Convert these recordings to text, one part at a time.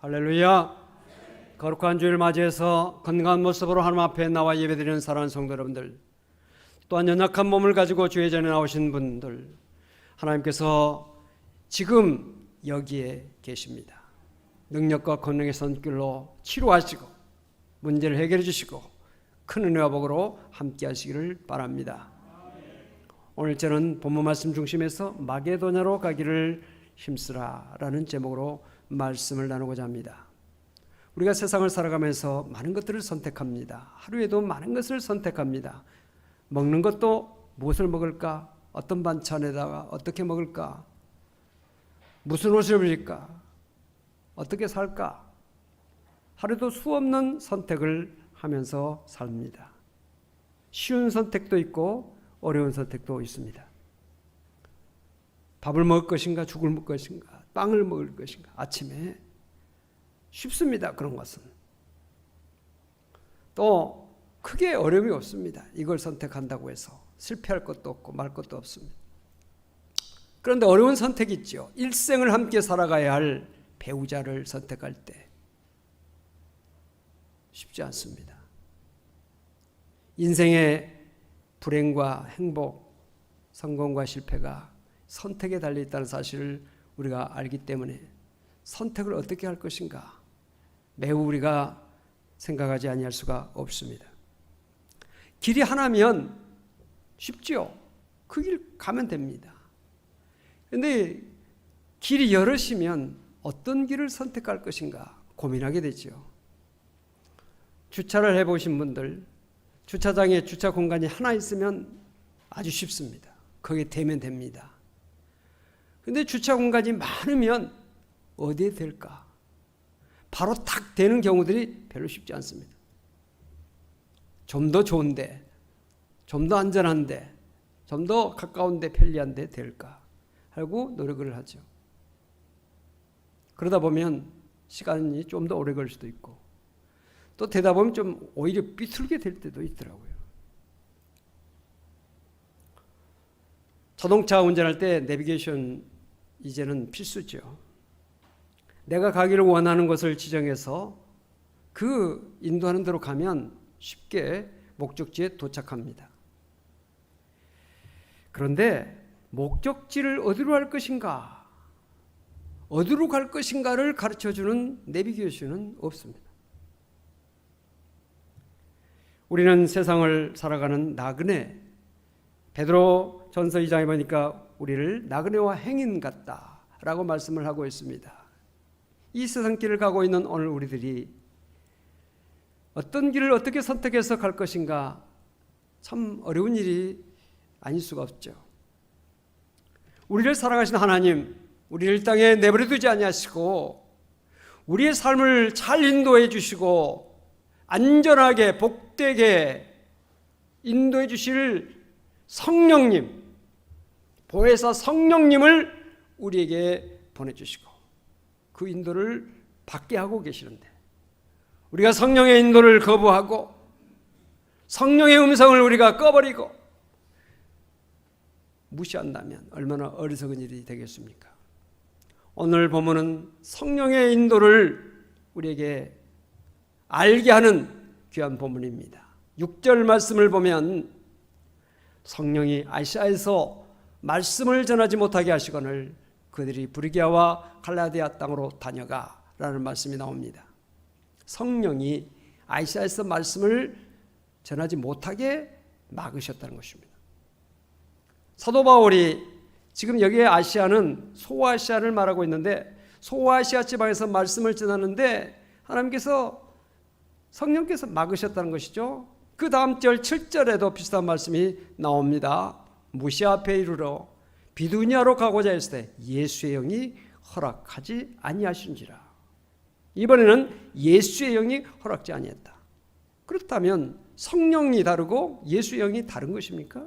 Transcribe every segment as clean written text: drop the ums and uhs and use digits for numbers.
할렐루야. 거룩한 주일 맞이해서 건강한 모습으로 하나님 앞에 나와 예배드리는 사랑하는 성도 여러분들, 또한 연약한 몸을 가지고 주의 전에 나오신 분들, 하나님께서 지금 여기에 계십니다. 능력과 권능의 손길로 치료하시고 문제를 해결해 주시고 큰 은혜와 복으로 함께 하시기를 바랍니다. 오늘 저는 본문 말씀 중심에서 마게도냐로 가기를 힘쓰라라는 제목으로 말씀을 나누고자 합니다. 우리가 세상을 살아가면서 많은 것들을 선택합니다. 하루에도 많은 것을 선택합니다. 먹는 것도 무엇을 먹을까? 어떤 반찬에다가 어떻게 먹을까? 무슨 옷을 입을까? 어떻게 살까? 하루도 수없는 선택을 하면서 삽니다. 쉬운 선택도 있고 어려운 선택도 있습니다. 밥을 먹을 것인가, 죽을 먹을 것인가, 빵을 먹을 것인가. 아침에 쉽습니다. 그런 것은. 또 크게 어려움이 없습니다. 이걸 선택한다고 해서 실패할 것도 없고 말 것도 없습니다. 그런데 어려운 선택이 있죠. 일생을 함께 살아가야 할 배우자를 선택할 때 쉽지 않습니다. 인생의 불행과 행복, 성공과 실패가 선택에 달려있다는 사실을 우리가 알기 때문에 선택을 어떻게 할 것인가 매우 우리가 생각하지 아니할 수가 없습니다. 길이 하나면 쉽지요. 그 길 가면 됩니다. 그런데 길이 여럿이면 어떤 길을 선택할 것인가 고민하게 되죠. 주차를 해보신 분들, 주차장에 주차 공간이 하나 있으면 아주 쉽습니다. 거기에 대면 됩니다. 그런데 주차 공간이 많으면 어디에 될까? 바로 탁 되는 경우들이 별로 쉽지 않습니다. 좀 더 좋은데, 좀 더 안전한데, 좀 더 가까운데, 편리한데 될까? 하고 노력을 하죠. 그러다 보면 시간이 좀 더 오래 걸릴 수도 있고 또 되다 보면 좀 오히려 삐뚤게 될 때도 있더라고요. 자동차 운전할 때 내비게이션 이제는 필수죠. 내가 가기를 원하는 곳을 지정해서 그 인도하는 대로 가면 쉽게 목적지에 도착합니다. 그런데 목적지를 어디로 할 것인가, 어디로 갈 것인가를 가르쳐주는 내비게이션은 없습니다. 우리는 세상을 살아가는 나그네, 베드로 전서 2장에 보니까 우리를 나그네와 행인 같다라고 말씀을 하고 있습니다. 이 세상길을 가고 있는 오늘 우리들이 어떤 길을 어떻게 선택해서 갈 것인가 참 어려운 일이 아닐 수가 없죠. 우리를 사랑하신 하나님, 우리를 땅에 내버려 두지 아니하시고 우리의 삶을 잘 인도해 주시고 안전하게 복되게 인도해 주실 성령님, 보혜사 성령님을 우리에게 보내주시고 그 인도를 받게 하고 계시는데 우리가 성령의 인도를 거부하고 성령의 음성을 우리가 꺼버리고 무시한다면 얼마나 어리석은 일이 되겠습니까? 오늘 본문은 성령의 인도를 우리에게 알게 하는 귀한 본문입니다. 6절 말씀을 보면 성령이 아시아에서 말씀을 전하지 못하게 하시거늘 그들이 브리기아와 갈라디아 땅으로 다녀가 라는 말씀이 나옵니다. 성령이 아시아에서 말씀을 전하지 못하게 막으셨다는 것입니다. 사도 바울이 지금 여기에 아시아는 소아시아를 말하고 있는데 소아시아 지방에서 말씀을 전하는데 하나님께서 성령께서 막으셨다는 것이죠. 그 다음 절 7절에도 비슷한 말씀이 나옵니다. 무시아 앞에 이르러 비두니아로 가고자 했을 때 예수의 영이 허락하지 아니하신지라. 이번에는 예수의 영이 허락지 아니했다. 그렇다면 성령이 다르고 예수의 영이 다른 것입니까?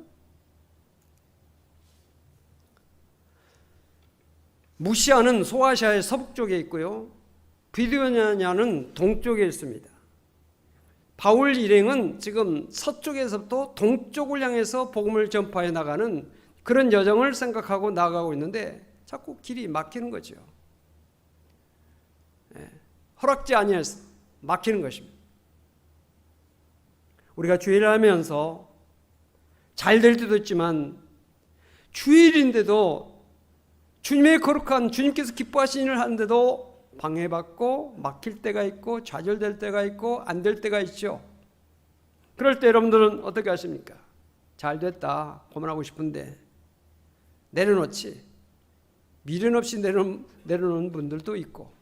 무시아는 소아시아의 서북쪽에 있고요. 비두니아는 동쪽에 있습니다. 바울 일행은 지금 서쪽에서부터 동쪽을 향해서 복음을 전파해 나가는 그런 여정을 생각하고 나가고 있는데 자꾸 길이 막히는 거죠. 허락지 아니해서 막히는 것입니다. 우리가 주일을 하면서 잘 될 때도 있지만 주일인데도 주님의 거룩한 주님께서 기뻐하시는 일을 하는데도 방해받고 막힐 때가 있고 좌절될 때가 있고 안 될 때가 있죠. 그럴 때 여러분들은 어떻게 하십니까? 잘 됐다 고만하고 싶은데 내려놓지. 미련 없이 내려놓는 분들도 있고,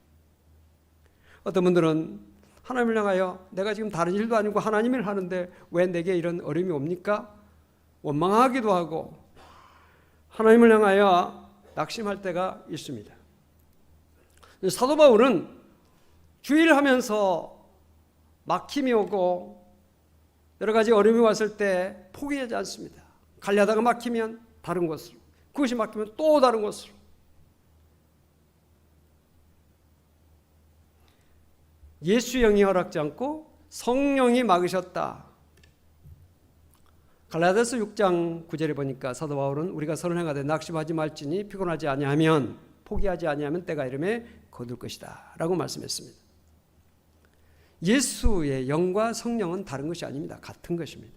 어떤 분들은 하나님을 향하여 내가 지금 다른 일도 아니고 하나님을 하는데 왜 내게 이런 어려움이 옵니까? 원망하기도 하고 하나님을 향하여 낙심할 때가 있습니다. 사도 바울은 주일을 하면서 막힘이 오고 여러 가지 어려움이 왔을 때 포기하지 않습니다. 가려다가 막히면 다른 곳으로, 그것이 막히면 또 다른 곳으로. 예수의 영이 허락지 않고 성령이 막으셨다. 갈라디아서 6장 9절에 보니까 사도 바울은 우리가 선을 행하되 낙심하지 말지니 피곤하지 아니하면 포기하지 아니하면 때가 이름에 거둘 것이다 라고 말씀했습니다. 예수의 영과 성령은 다른 것이 아닙니다. 같은 것입니다.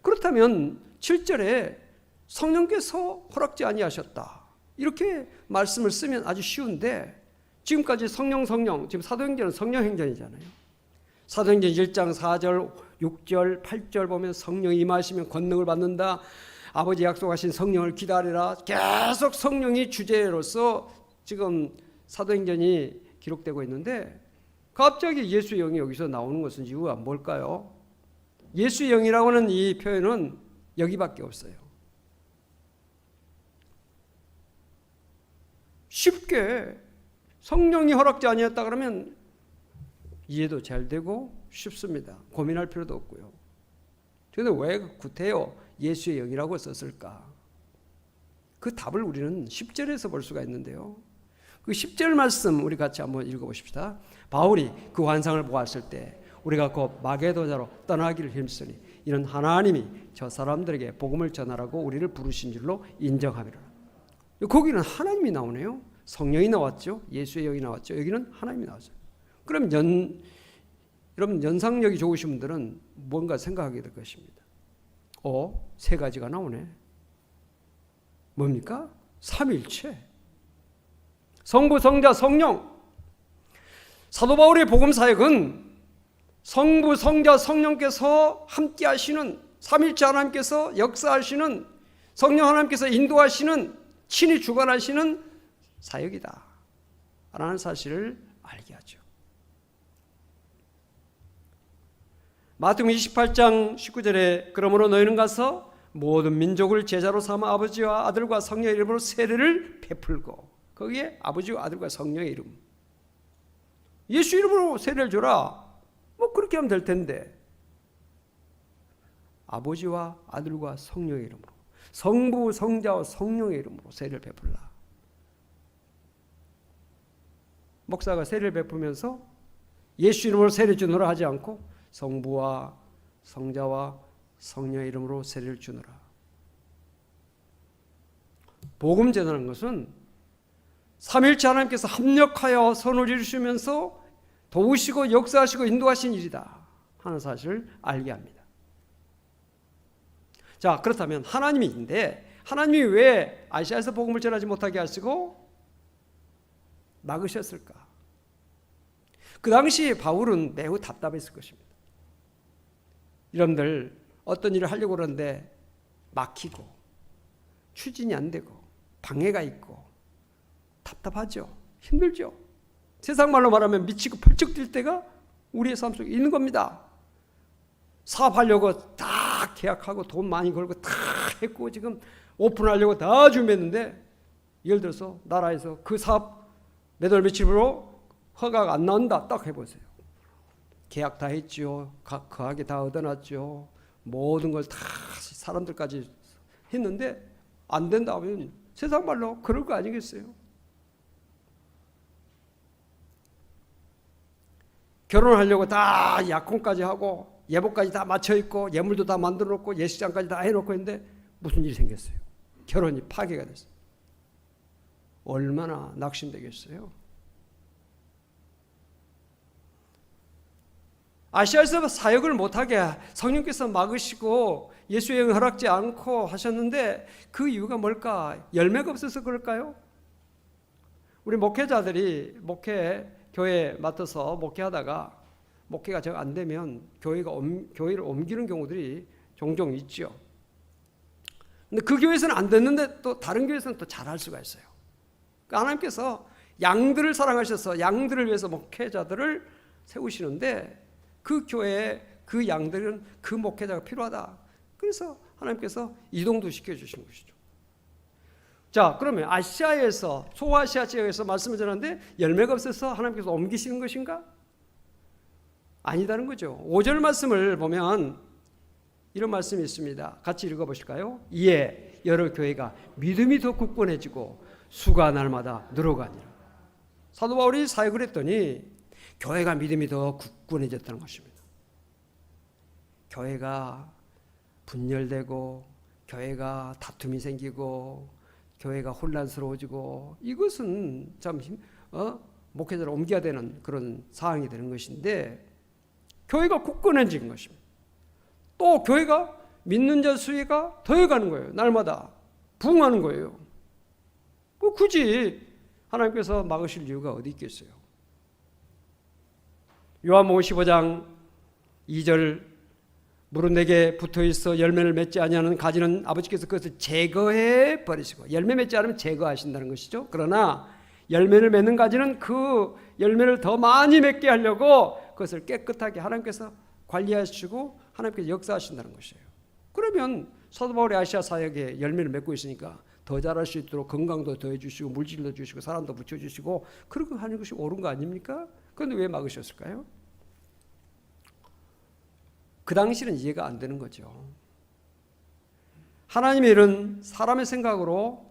그렇다면 7절에 성령께서 허락지 아니하셨다 이렇게 말씀을 쓰면 아주 쉬운데, 지금까지 성령 지금 사도행전은 성령행전이잖아요. 사도행전 1장 4절 6절 8절 보면 성령이 임하시면 권능을 받는다, 아버지 약속하신 성령을 기다리라, 계속 성령이 주제로서 지금 사도행전이 기록되고 있는데 갑자기 예수의 영이 여기서 나오는 것은 이유가 뭘까요? 예수의 영이라고 하는 이 표현은 여기밖에 없어요. 쉽게 성령이 허락지 아니었다 그러면 이해도 잘 되고 쉽습니다. 고민할 필요도 없고요. 그런데 왜 구태여 예수의 영이라고 썼을까? 그 답을 우리는 10절에서 볼 수가 있는데요. 그 10절 말씀 우리 같이 한번 읽어보십시다. 바울이 그 환상을 보았을 때 우리가 곧 마게도냐로 떠나기를 힘쓰니 이는 하나님이 저 사람들에게 복음을 전하라고 우리를 부르신 줄로 인정하리라. 거기는 하나님이 나오네요. 성령이 나왔죠. 예수의 영이 나왔죠. 여기는 하나님이 나왔어요. 그럼 여러분 연상력이 좋으신 분들은 뭔가 생각하게 될 것입니다. 세 가지가 나오네. 뭡니까? 삼위일체. 성부, 성자, 성령. 사도 바울의 복음 사역은 성부, 성자, 성령께서 함께 하시는, 삼위일체 하나님께서 역사하시는, 성령 하나님께서 인도하시는, 친히 주관하시는 사역이다 라는 사실을 알게 하죠. 마태복음 28장 19절에 그러므로 너희는 가서 모든 민족을 제자로 삼아 아버지와 아들과 성령의 이름으로 세례를 베풀고, 거기에 아버지와 아들과 성령의 이름, 예수 이름으로 세례를 줘라, 뭐 그렇게 하면 될 텐데 아버지와 아들과 성령의 이름으로, 성부 성자와 성령의 이름으로 세례를 베풀라. 목사가 세례를 베풀면서 예수 이름으로 세례 주노라 하지 않고 성부와 성자와 성령의 이름으로 세례를 주노라. 복음 전하는 것은 삼위일체 하나님께서 합력하여 선을 이루시면서 도우시고 역사하시고 인도하신 일이다 하는 사실을 알게 합니다. 자, 그렇다면 하나님인데 하나님이 왜 아시아에서 복음을 전하지 못하게 하시고 막으셨을까? 그 당시 바울은 매우 답답했을 것입니다. 여러분들 어떤 일을 하려고 그러는데 막히고 추진이 안 되고 방해가 있고 답답하죠. 힘들죠. 세상 말로 말하면 미치고 펄쩍 뛸 때가 우리의 삶 속에 있는 겁니다. 사업하려고 다 계약하고 돈 많이 걸고 다 했고 지금 오픈하려고 다 준비했는데 예를 들어서 나라에서 그 사업 몇 월 며칠로 허가가 안 나온다 딱 해보세요. 계약 다 했죠. 거하게 다 얻어놨죠. 모든 걸 다 사람들까지 했는데 안 된다 하면 세상 말로 그럴 거 아니겠어요? 결혼하려고 다 약혼까지 하고 예복까지 다 맞춰 있고 예물도 다 만들어 놓고 예식장까지 다 해놓고 있는데 무슨 일이 생겼어요? 결혼이 파괴가 됐어요. 얼마나 낙심되겠어요? 아시아에서 사역을 못하게 성령께서 막으시고 예수 여행 허락지 않고 하셨는데 그 이유가 뭘까? 열매가 없어서 그럴까요? 우리 목회자들이 교회 맡아서 목회하다가 목회가 정 안 되면 교회를 옮기는 경우들이 종종 있죠. 근데 그 교회에서는 안 됐는데 또 다른 교회에서는 또 잘할 수가 있어요. 그러니까 하나님께서 양들을 사랑하셔서 양들을 위해서 목회자들을 세우시는데 그 교회에 그 양들은 그 목회자가 필요하다. 그래서 하나님께서 이동도 시켜주시는 것이죠. 자, 그러면 아시아에서 소아시아 지역에서 말씀을 전하는데 열매가 없어서 하나님께서 옮기시는 것인가? 아니다는 거죠. 5절 말씀을 보면 이런 말씀이 있습니다. 같이 읽어보실까요? 이에 여러 교회가 믿음이 더 굳건해지고 수가 날마다 늘어가니라. 사도 바울이 사역을 했더니 교회가 믿음이 더 굳건해졌다는 것입니다. 교회가 분열되고 교회가 다툼이 생기고 교회가 혼란스러워지고 이것은 참 목회자를 옮겨야 되는 그런 상황이 되는 것인데 교회가 굳건해진 것입니다. 또 교회가 믿는 자 수가 더해가는 거예요. 날마다 부흥하는 거예요. 굳이 하나님께서 막으실 이유가 어디 있겠어요? 요한복음 15장 2절 물은 내게 붙어있어 열매를 맺지 아니하는 가지는 아버지께서 그것을 제거해 버리시고 열매 맺지 않으면 제거하신다는 것이죠. 그러나 열매를 맺는 가지는 그 열매를 더 많이 맺게 하려고 그것을 깨끗하게 하나님께서 관리하시고 하나님께서 역사하신다는 것이에요. 그러면 사도 바울이 아시아 사역에 열매를 맺고 있으니까 더 잘할 수 있도록 건강도 더해주시고 물질도 주시고 사람도 붙여주시고 그렇게 하는 것이 옳은 거 아닙니까? 그런데 왜 막으셨을까요? 그 당시는 이해가 안 되는 거죠. 하나님의 일은 사람의 생각으로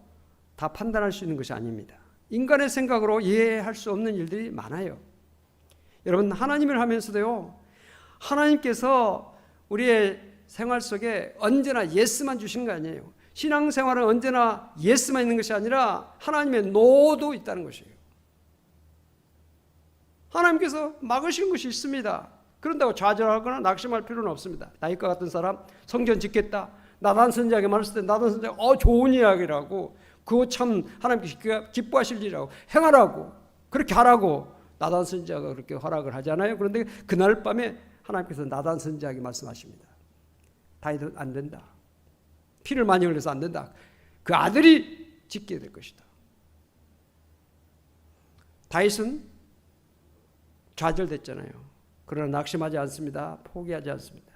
다 판단할 수 있는 것이 아닙니다. 인간의 생각으로 이해할 수 없는 일들이 많아요. 여러분, 하나님을 하면서도요, 하나님께서 우리의 생활 속에 언제나 예스만 주시는 거 아니에요. 신앙생활은 언제나 예스만 있는 것이 아니라 하나님의 노도 있다는 것이에요. 하나님께서 막으시는 것이 있습니다. 그런다고 좌절하거나 낙심할 필요는 없습니다. 다윗과 같은 사람 성전 짓겠다. 나단 선지자에게 말했을 때 나단 선지자가 좋은 이야기라고 그거 참 하나님께서 기뻐하실 일이라고 행하라고 그렇게 하라고 나단 선지자가 그렇게 허락을 하잖아요. 그런데 그날 밤에 하나님께서 나단 선지자에게 말씀하십니다. 다윗은 안 된다. 피를 많이 흘려서 안 된다. 그 아들이 짓게 될 것이다. 다윗은 좌절됐잖아요. 그러나 낙심하지 않습니다. 포기하지 않습니다.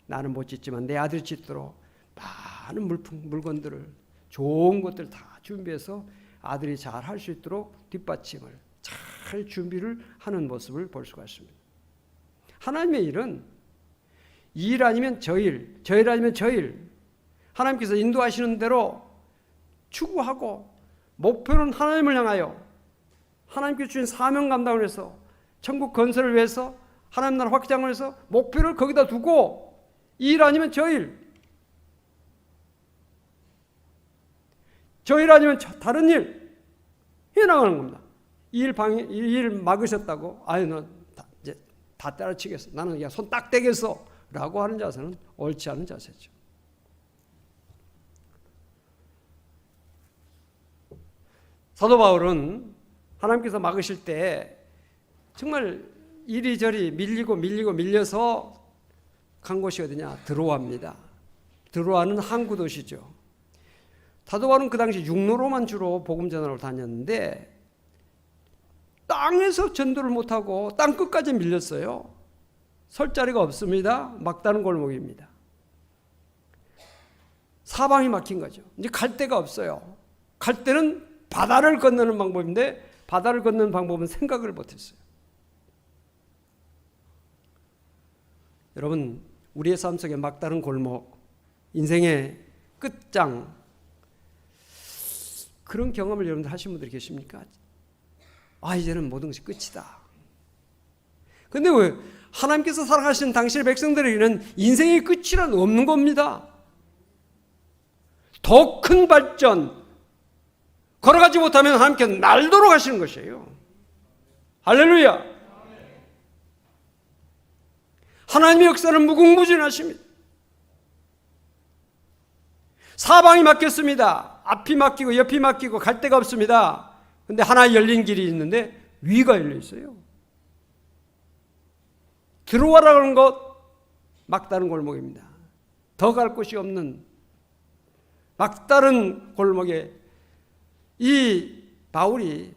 나는 못 짓지만 내 아들이 짓도록 많은 물건들을 좋은 것들을 다 준비해서 아들이 잘 할 수 있도록 뒷받침을 잘 준비를 하는 모습을 볼 수가 있습니다. 하나님의 일은 이 일 아니면 저 일, 저 일 아니면 저 일, 하나님께서 인도하시는 대로 추구하고 목표는 하나님을 향하여 하나님께 주신 사명 감당을 해서 천국 건설을 위해서 하나님 나라 확장을 해서 목표를 거기다 두고 이 일 아니면 저 일, 저 일 아니면 다른 일 해나가는 겁니다. 이 일 막으셨다고 아유 너 이제 다 때려치겠어. 나는 그냥 손 딱 떼겠어 라고 하는 자세는 옳지 않은 자세죠. 사도 바울은 하나님께서 막으실 때 정말 이리저리 밀려서 간 곳이 어디냐? 드로아입니다. 드로아는 항구 도시죠. 사도 바울은 그 당시 육로로만 주로 복음 전하러 다녔는데 땅에서 전도를 못하고 땅 끝까지 밀렸어요. 설 자리가 없습니다. 막다른 골목입니다. 사방이 막힌 거죠. 이제 갈 데가 없어요. 갈 때는 바다를 건너는 방법인데 바다를 건너는 방법은 생각을 못했어요. 여러분, 우리의 삶 속에 막다른 골목, 인생의 끝장, 그런 경험을 여러분들 하신 분들이 계십니까? 아, 이제는 모든 것이 끝이다. 근데 왜 하나님께서 사랑하시는 당신의 백성들에게는 인생의 끝이란 없는 겁니다. 더 큰 발전, 걸어가지 못하면 하나님께서 날도록 하시는 것이에요. 할렐루야. 하나님의 역사는 무궁무진하십니다. 사방이 막혔습니다. 앞이 막히고 옆이 막히고 갈 데가 없습니다. 근데 하나 열린 길이 있는데 위가 열려 있어요. 들어와라 그런 것 막다른 골목입니다. 더 갈 곳이 없는 막다른 골목에 이 바울이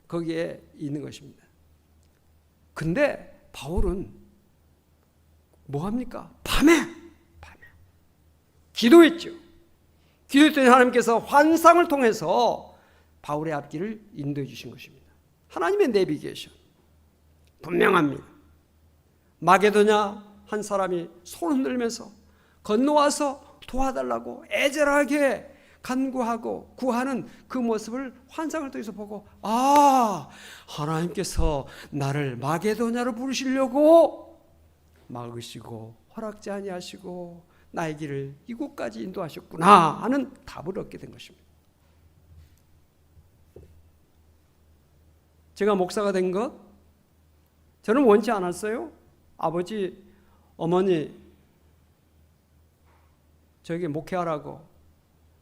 거기에 있는 것입니다. 근데 바울은 뭐합니까? 밤에 기도했죠. 기도했더니 하나님께서 환상을 통해서 바울의 앞길을 인도해 주신 것입니다. 하나님의 내비게이션 분명합니다. 마게도냐 한 사람이 손 흔들면서 건너와서 도와달라고 애절하게 간구하고 구하는 그 모습을 환상을 통해서 보고, 아, 하나님께서 나를 마게도냐로 부르시려고 막으시고 허락지 아니하시고 나의 길을 이곳까지 인도하셨구나 하는 답을 얻게 된 것입니다. 제가 목사가 된 것 저는 원치 않았어요. 아버지, 어머니 저에게 목회하라고,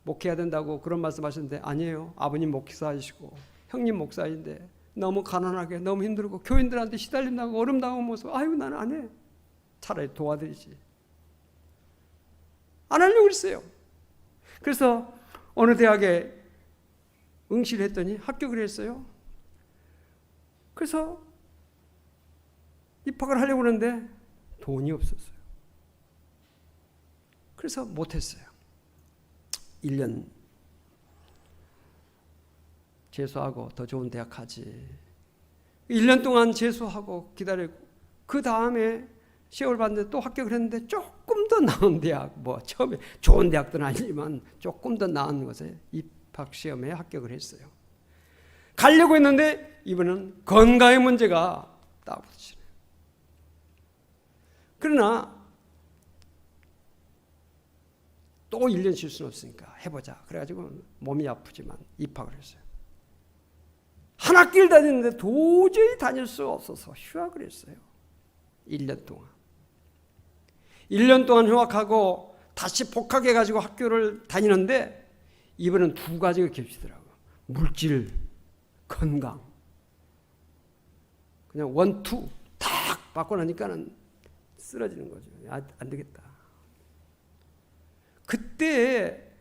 목회해야 된다고 그런 말씀하셨는데 아니에요. 아버님 목사이시고 형님 목사인데 너무 가난하게 너무 힘들고 교인들한테 시달린다고 어름당한 모습, 아유 나는 안 해. 차라리 도와드리지. 안 하려고 그랬어요. 그래서 어느 대학에 응시를 했더니 합격을 했어요. 그래서 입학을 하려고 하는데 돈이 없었어요. 그래서 못했어요. 1년 재수하고 더 좋은 대학 가지. 1년 동안 재수하고 기다리고 그 다음에 시험을 봤는데 또 합격을 했는데 조금 더 나은 대학, 뭐 처음에 좋은 대학도 아니지만 조금 더 나은 곳에 입학시험에 합격을 했어요. 가려고 했는데 이번은 건강의 문제가 딱 붙이네요. 그러나 또 1년 쉴 수는 없으니까 해보자. 그래가지고 몸이 아프지만 입학을 했어요. 한 학기를 다녔는데 도저히 다닐 수 없어서 휴학을 했어요. 1년 동안. 1년 동안 휴학하고 다시 복학해가지고 학교를 다니는데 이번엔 두 가지가 겹치더라고요. 물질, 건강. 그냥 원, 투 탁 받고 나니까는 쓰러지는 거죠. 안 되겠다. 그때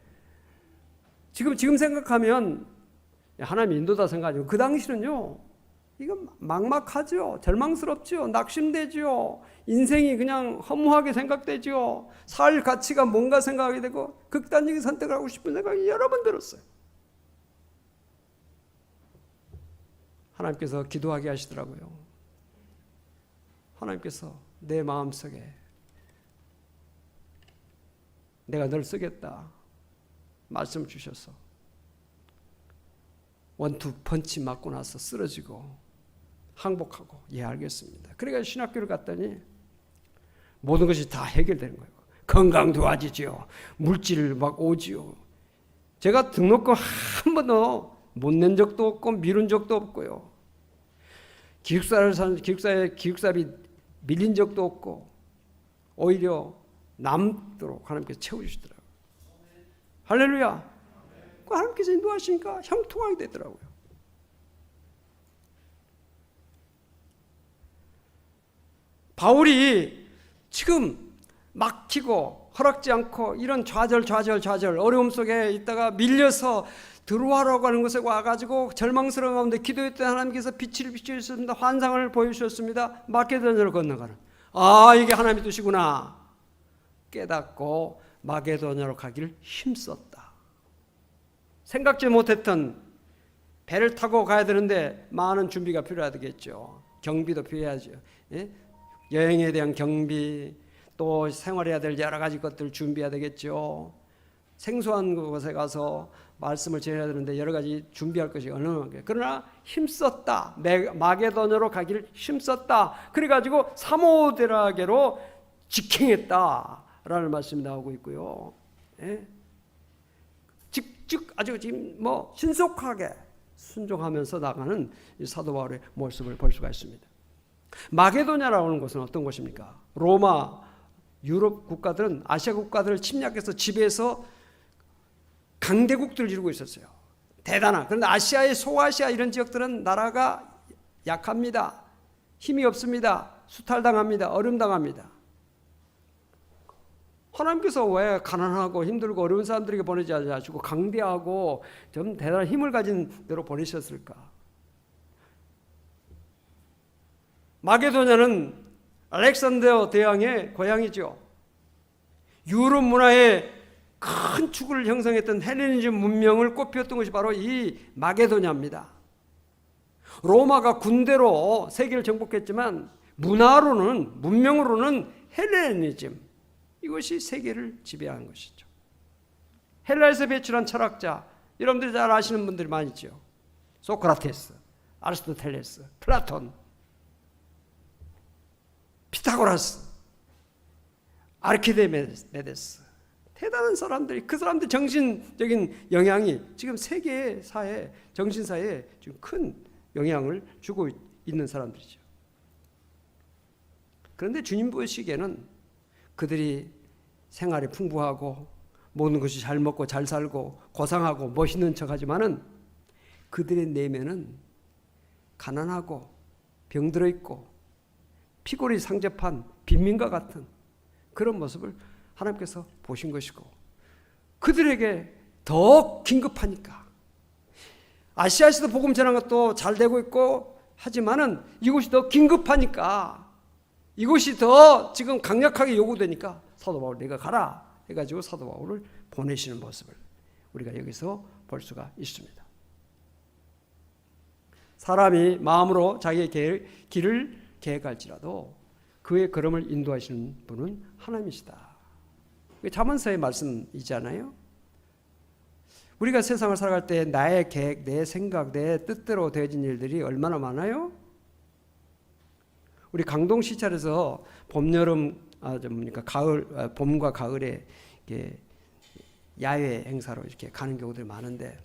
지금 생각하면 하나님 인도다 생각하죠. 그 당시는요, 이건 막막하죠. 절망스럽죠. 낙심되죠. 인생이 그냥 허무하게 생각되죠. 살 가치가 뭔가 생각하게 되고 극단적인 선택을 하고 싶은 생각이 여러 번 들었어요. 하나님께서 기도하게 하시더라고요. 하나님께서 내 마음속에 내가 널 쓰겠다 말씀 주셔서 원투 펀치 맞고 나서 쓰러지고 항복하고, 예 알겠습니다. 그러니까 신학교를 갔더니 모든 것이 다 해결되는 거예요. 건강 좋아지죠. 물질 막 오지요. 제가 등록금 한 번도 못 낸 적도 없고 미룬 적도 없고요. 기숙사비 밀린 적도 없고 오히려 남도록 하나님께서 채워주시더라고요. 할렐루야. 하나님께서 인도하시니까 형통하게 되더라고요. 바울이 지금 막히고 허락지 않고 이런 좌절 어려움 속에 있다가 밀려서 들어와라고 하는 곳에 와가지고 절망스러운 가운데 기도했던 하나님께서 빛을 비추셨습니다. 환상을 보여주셨습니다. 마게도냐로 건너가는, 아 이게 하나님의 뜻이구나 깨닫고 마게도냐로 가기를 힘썼다. 생각지 못했던 배를 타고 가야 되는데 많은 준비가 필요하겠죠. 경비도 필요하죠. 예? 여행에 대한 경비, 또 생활해야 될 여러 가지 것들 준비해야 되겠죠. 생소한 곳에 가서 말씀을 전해야 되는데 여러 가지 준비할 것이 어느 게. 그러나 힘썼다. 마게도냐로 가기를 힘썼다. 그래가지고 사모드라게로 직행했다라는 말씀이 나오고 있고요. 예? 아주 지금 신속하게 순종하면서 나가는 이 사도 바울의 모습을 볼 수가 있습니다. 마게도냐라고 하는 곳은 어떤 곳입니까? 로마, 유럽 국가들은 아시아 국가들을 침략해서 지배해서 강대국들을 이루고 있었어요. 대단한. 그런데 아시아의 소아시아 이런 지역들은 나라가 약합니다. 힘이 없습니다. 수탈당합니다. 어려움당합니다. 하나님께서 왜 가난하고 힘들고 어려운 사람들에게 보내지 않으시고 강대하고 좀 대단한 힘을 가진 데로 보내셨을까? 마게도냐는 알렉산더 대왕의 고향이죠. 유럽 문화의 큰 축을 형성했던 헬레니즘 문명을 꽃피웠던 것이 바로 이 마게도냐입니다. 로마가 군대로 세계를 정복했지만 문화로는, 문명으로는 헬레니즘, 이것이 세계를 지배한 것이죠. 헬라에서 배출한 철학자, 여러분들이 잘 아시는 분들이 많죠. 소크라테스, 아리스토텔레스, 플라톤, 피타고라스, 아르키메데스, 대단한 사람들이, 그 사람들 정신적인 영향이 지금 세계 사회, 정신사회에 지금 큰 영향을 주고 있는 사람들이죠. 그런데 주님 보시기에는 그들이 생활이 풍부하고 모든 것이 잘 먹고 잘 살고 고상하고 멋있는 척하지만은 그들의 내면은 가난하고 병들어 있고 피골이 상접한 빈민과 같은 그런 모습을 하나님께서 보신 것이고, 그들에게 더 긴급하니까 아시아에서도 복음 전하는 것도 잘 되고 있고 하지만은 이곳이 더 긴급하니까, 이곳이 더 지금 강력하게 요구되니까 사도 바울 내가 가라 해가지고 사도 바울을 보내시는 모습을 우리가 여기서 볼 수가 있습니다. 사람이 마음으로 자기의 길을 계획할지라도 그의 걸음을 인도하시는 분은 하나님이시다. 잠언서의 말씀이잖아요. 우리가 세상을 살아갈 때 나의 계획, 내 생각, 내 뜻대로 되어진 일들이 얼마나 많아요? 우리 강동 시찰에서 봄, 여름, 가을, 봄과 가을에 이렇게 야외 행사로 이렇게 가는 경우들이 많은데,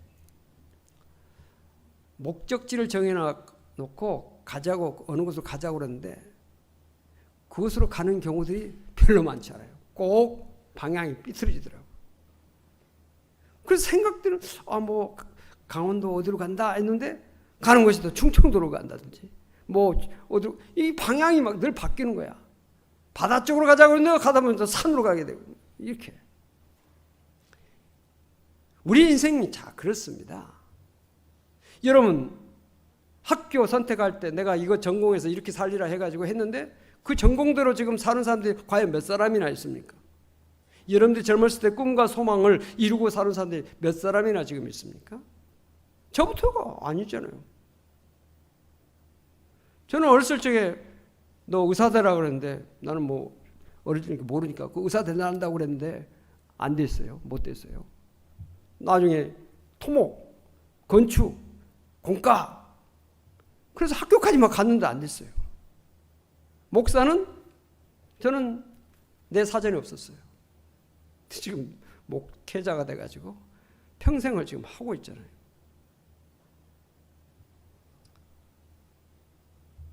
목적지를 정해놓고 가자고, 어느 곳으로 가자고 그러는데 그곳으로 가는 경우들이 별로 많지 않아요. 꼭 방향이 삐뚤어지더라고요. 그래서 생각들은 강원도 어디로 간다 했는데 가는 곳이 또 충청도로 간다든지 어디로, 이 방향이 막 늘 바뀌는 거야. 바다 쪽으로 가자고 했는데 가다 보면 또 산으로 가게 되고 이렇게. 우리 인생이 그렇습니다. 여러분 학교 선택할 때 내가 이거 전공해서 이렇게 살리라 해가지고 했는데 그 전공대로 지금 사는 사람들이 과연 몇 사람이나 있습니까? 여러분들이 젊었을 때 꿈과 소망을 이루고 사는 사람들이 몇 사람이나 지금 있습니까? 저부터가 아니잖아요. 저는 어렸을 적에 너 의사 되라 그랬는데 나는 어릴 때 모르니까 그 의사 된다고 그랬는데 안 됐어요. 못 됐어요. 나중에 토목, 건축, 공과, 그래서 학교까지만 갔는데 안 됐어요. 목사는 저는 내 사전이 없었어요. 지금 목회자가 돼가지고 평생을 지금 하고 있잖아요.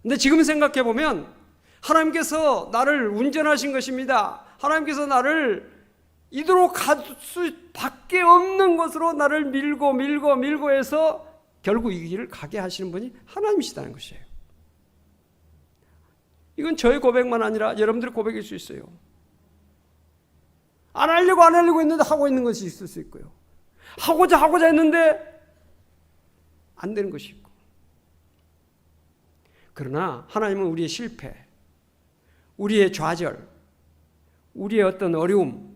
근데 지금 생각해 보면 하나님께서 나를 운전하신 것입니다. 하나님께서 나를 이대로 갈 수밖에 없는 것으로 나를 밀고 해서 결국 이 길을 가게 하시는 분이 하나님이시다는 것이에요. 이건 저의 고백만 아니라 여러분들의 고백일 수 있어요. 안 하려고 했는데 하고 있는 것이 있을 수 있고요. 하고자 했는데 안 되는 것이 있고. 그러나 하나님은 우리의 실패, 우리의 좌절, 우리의 어떤 어려움,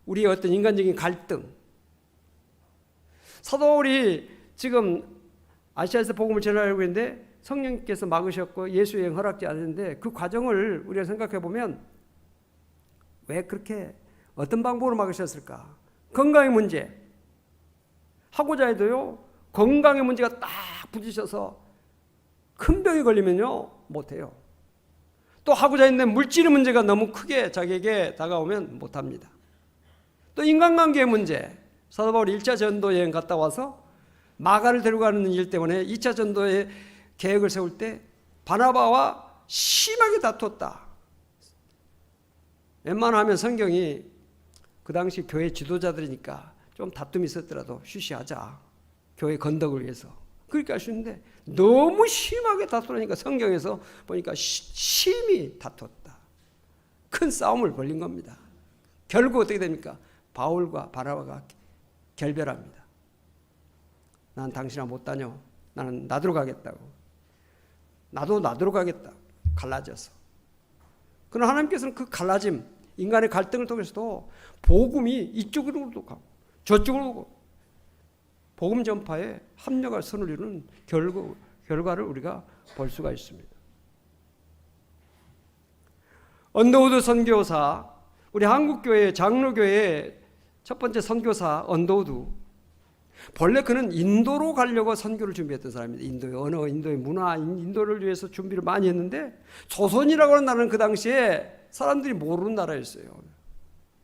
우리의 어떤 인간적인 갈등, 사도 바울이 지금 아시아에서 복음을 전하려고 했는데 성령께서 막으셨고 예수 여행 허락지 않았는데 그 과정을 우리가 생각해 보면 왜 그렇게 어떤 방법으로 막으셨을까? 건강의 문제, 하고자 해도요 건강의 문제가 딱 부딪혀서 큰 병이 걸리면요 못해요. 또 하고자 했는데 물질의 문제가 너무 크게 자기에게 다가오면 못합니다. 또 인간관계의 문제, 사도 바울이 1차 전도 여행 갔다 와서 마가를 데려가는 일 때문에 2차 전도의 계획을 세울 때 바나바와 심하게 다퉜다. 웬만하면 성경이 그 당시 교회 지도자들이니까 좀 다툼이 있었더라도 쉬쉬하자. 교회 건덕을 위해서. 그렇게 할 수 있는데 너무 심하게 다투니까 성경에서 보니까 심히 다퉜다. 큰 싸움을 벌린 겁니다. 결국 어떻게 됩니까? 바울과 바나바가 결별합니다. 난 당신이랑 못 다녀. 나는 나더러 가겠다고. 나도 나더러 가겠다. 갈라져서. 그러나 하나님께서는 그 갈라짐, 인간의 갈등을 통해서도 복음이 이쪽으로도 가고 저쪽으로 가고 복음 전파에 합력할 선을 이루는 결과를 우리가 볼 수가 있습니다. 언더우드 선교사, 우리 한국교회 장로교회의 첫 번째 선교사 언더우드, 본래 그는 인도로 가려고 선교를 준비했던 사람입니다. 인도의 언어, 인도의 문화, 인도를 위해서 준비를 많이 했는데 조선이라고 하는 나라는 그 당시에 사람들이 모르는 나라였어요.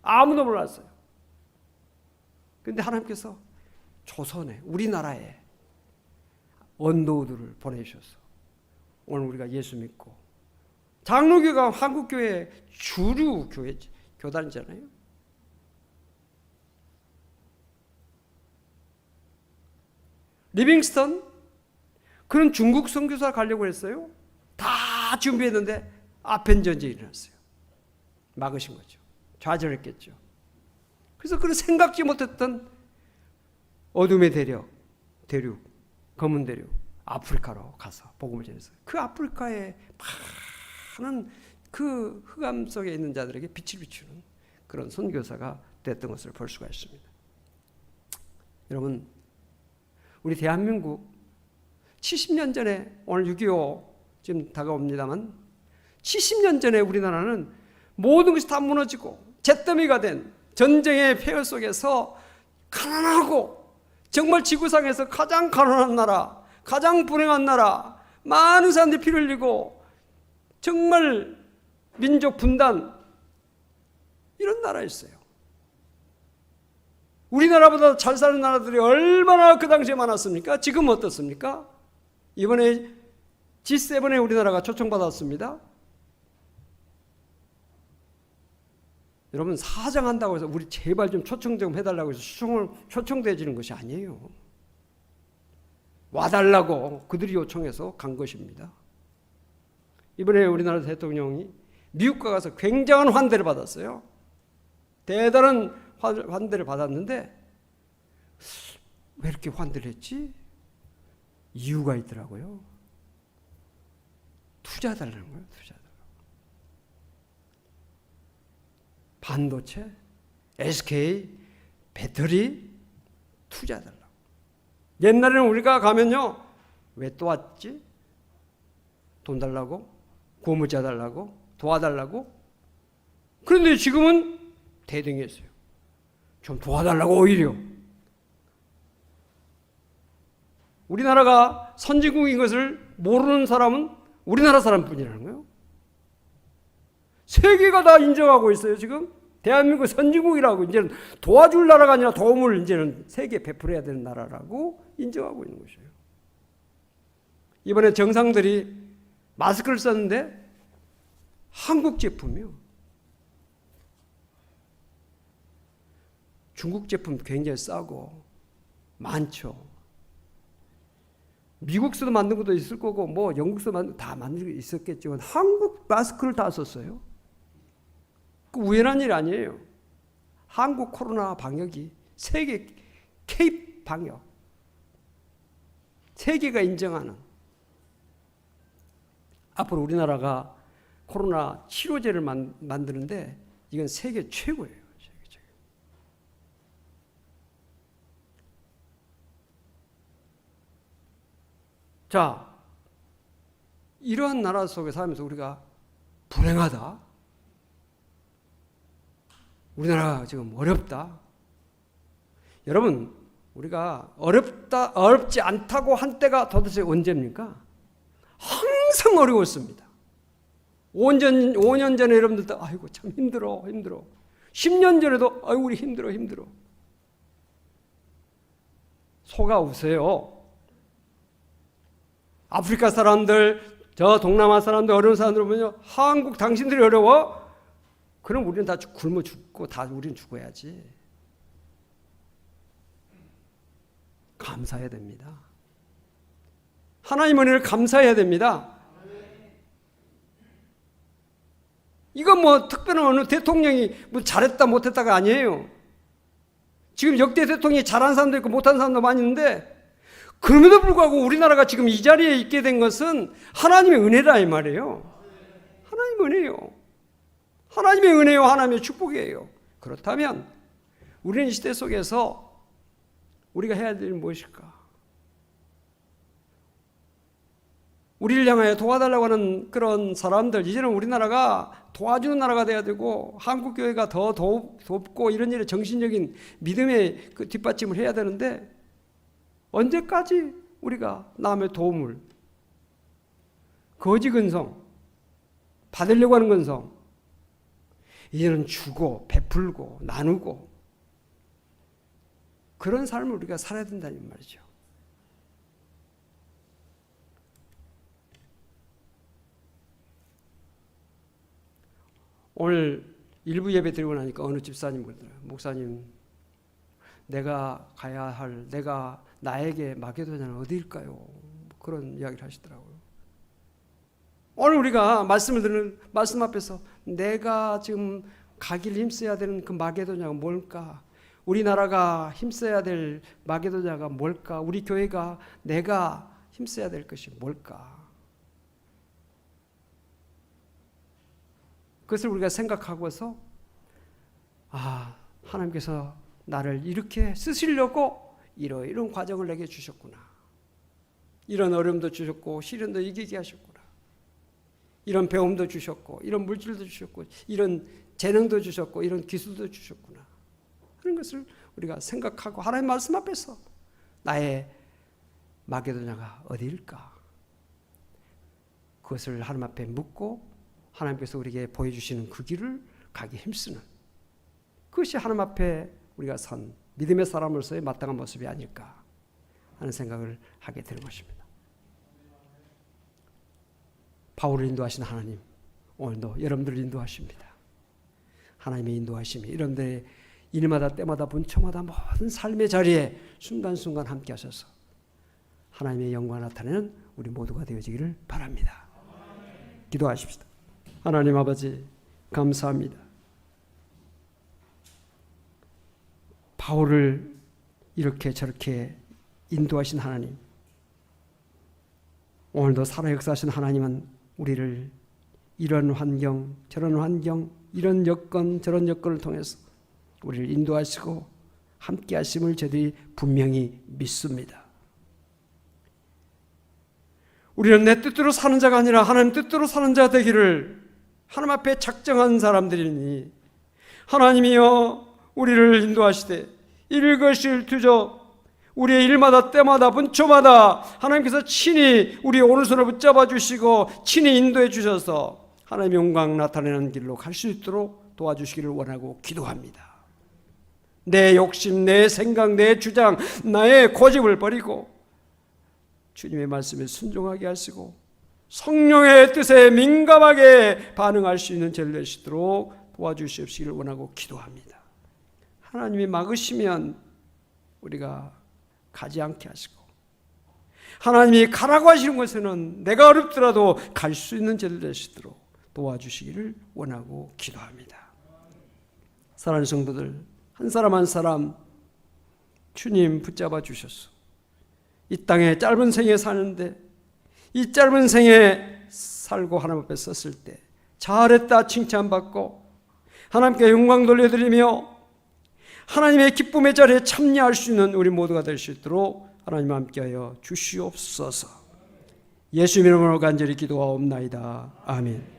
아무도 몰랐어요. 그런데 하나님께서 조선에, 우리나라에 언더우드를 보내주셔서 오늘 우리가 예수 믿고 장로교가 한국교회의 주류 교단이잖아요. 리빙스턴, 그는 중국 선교사 가려고 했어요. 다 준비했는데 아펜 전쟁이 일어났어요. 막으신 거죠. 좌절했겠죠. 그래서 그는 생각지 못했던 어둠의 대륙, 검은 대륙, 아프리카로 가서 복음을 전했어요. 그 아프리카의 많은 그 흑암 속에 있는 자들에게 빛을 비추는 그런 선교사가 됐던 것을 볼 수가 있습니다. 여러분, 우리 대한민국 70년 전에, 오늘 6.25 지금 다가옵니다만 70년 전에 우리나라는 모든 것이 다 무너지고 잿더미가 된 전쟁의 폐허 속에서 가난하고 정말 지구상에서 가장 가난한 나라, 가장 불행한 나라, 많은 사람들이 피를 흘리고 정말 민족 분단, 이런 나라였어요. 우리나라보다 잘 사는 나라들이 얼마나 그 당시에 많았습니까? 지금 어떻습니까? 이번에 G7에 우리나라가 초청받았습니다. 여러분, 사장한다고 해서 우리 제발 좀 초청 좀 해달라고 해서 초청돼지는 것이 아니에요. 와달라고 그들이 요청해서 간 것입니다. 이번에 우리나라 대통령이 미국과 가서 굉장한 환대를 받았어요. 대단한 환대를 받았는데 왜 이렇게 환대를 했지? 이유가 있더라고요. 투자해달라는 거예요. 투자해달라고. 반도체, SK, 배터리 투자해달라고. 옛날에는 우리가 가면요, 왜 또 왔지? 돈 달라고? 고무자 달라고? 도와달라고? 그런데 지금은 대등했어요. 좀 도와달라고. 오히려 우리나라가 선진국인 것을 모르는 사람은 우리나라 사람뿐이라는 거예요. 세계가 다 인정하고 있어요. 지금 대한민국 선진국이라고, 이제는 도와줄 나라가 아니라 도움을 이제는 세계에 베풀어야 되는 나라라고 인정하고 있는 것이에요. 이번에 정상들이 마스크를 썼는데 한국 제품이요. 중국 제품 굉장히 싸고 많죠. 미국에서도 만든 것도 있을 거고 뭐 영국에서 다 만든 게 있었겠지만 한국 마스크를 다 썼어요. 그 우연한 일 아니에요. 한국 코로나 방역이 세계 K 방역, 세계가 인정하는, 앞으로 우리나라가 코로나 치료제를 만드는데 이건 세계 최고예요. 세계 최고. 자, 이러한 나라 속에 살면서 우리가 불행하다, 우리나라가 지금 어렵다. 여러분, 우리가 어렵지 않다고 한 때가 도대체 언제입니까? 항상 어려웠습니다. 5년 전에 여러분들도 아이고 참 힘들어. 10년 전에도 아이고 우리 힘들어. 속아 우세요. 아프리카 사람들 저 동남아 사람들, 어려운 사람들 보면 한국 당신들이 어려워? 그럼 우리는 다 굶어 죽고 다 우리는 죽어야지. 감사해야 됩니다. 하나님 은혜를 감사해야 됩니다. 이건 뭐 특별한 어느 대통령이 뭐 잘했다 못했다가 아니에요. 지금 역대 대통령이 잘한 사람도 있고 못한 사람도 많이 있는데, 그럼에도 불구하고 우리나라가 지금 이 자리에 있게 된 것은 하나님의 은혜라 이 말이에요. 하나님의 은혜요. 하나님의 은혜요, 하나님의 축복이에요. 그렇다면 우리는 이 시대 속에서 우리가 해야 될 일은 무엇일까? 우리를 향하여 도와달라고 하는 그런 사람들, 이제는 우리나라가 도와주는 나라가 돼야 되고, 한국교회가 더 돕고 이런 일에 정신적인 믿음의 그 뒷받침을 해야 되는데, 언제까지 우리가 남의 도움을, 거지 근성, 받으려고 하는 근성, 이제는 주고 베풀고 나누고 그런 삶을 우리가 살아야 된다는 말이죠. 오늘 일부 예배 드리고 나니까 어느 집사님 그러더라고요. 목사님, 내가 가야 할, 나에게 마게도냐는 어디일까요? 그런 이야기를 하시더라고요. 오늘 우리가 말씀을 듣는 말씀 앞에서 내가 지금 가길 힘써야 되는 그 마게도냐가 뭘까? 우리나라가 힘써야 될 마게도냐가 뭘까? 우리 교회가 내가 힘써야 될 것이 뭘까? 그것을 우리가 생각하고서, 하나님께서 나를 이렇게 쓰시려고 이런 과정을 내게 주셨구나. 이런 어려움도 주셨고 시련도 이기게 하셨구나. 이런 배움도 주셨고 이런 물질도 주셨고 이런 재능도 주셨고 이런 기술도 주셨구나 하는 것을 우리가 생각하고, 하나님 말씀 앞에서 나의 마게도냐가 어디일까? 그것을 하나님 앞에 묻고 하나님께서 우리에게 보여주시는 그 길을 가기 힘쓰는, 그것이 하나님 앞에 우리가 선 믿음의 사람으로서의 마땅한 모습이 아닐까 하는 생각을 하게 되는 것입니다. 바울을 인도하신 하나님, 오늘도 여러분들을 인도하십니다. 하나님의 인도하심이 여러분들의 일마다 때마다 분초마다 모든 삶의 자리에 순간순간 함께 하셔서 하나님의 영광을 나타내는 우리 모두가 되어지기를 바랍니다. 기도하십시다. 하나님 아버지, 감사합니다. 바울을 이렇게 저렇게 인도하신 하나님, 오늘도 살아 역사하신 하나님은 우리를 이런 환경, 저런 환경, 이런 여건, 저런 여건을 통해서 우리를 인도하시고 함께 하심을 저희들이 분명히 믿습니다. 우리는 내 뜻대로 사는 자가 아니라 하나님 뜻대로 사는 자 되기를 하나님 앞에 작정한 사람들이니, 하나님이여 우리를 인도하시되 일거실투족 우리의 일마다 때마다 분초마다 하나님께서 친히 우리 오른손을 붙잡아 주시고 친히 인도해 주셔서 하나님의 영광 나타내는 길로 갈 수 있도록 도와주시기를 원하고 기도합니다. 내 욕심, 내 생각, 내 주장, 나의 고집을 버리고 주님의 말씀에 순종하게 하시고 성령의 뜻에 민감하게 반응할 수 있는 저를 되시도록 도와주시기를 원하고 기도합니다. 하나님이 막으시면 우리가 가지 않게 하시고, 하나님이 가라고 하시는 곳에는 내가 어렵더라도 갈 수 있는 저를 되시도록 도와주시기를 원하고 기도합니다. 사랑하는 성도들, 한 사람 한 사람 주님 붙잡아 주셔서 이 땅에 짧은 생에 사는데, 이 짧은 생에 살고 하나님 앞에 섰을 때 잘했다 칭찬받고 하나님께 영광 돌려드리며 하나님의 기쁨의 자리에 참여할 수 있는 우리 모두가 될 수 있도록 하나님 함께하여 주시옵소서. 예수 이름으로 간절히 기도하옵나이다. 아멘.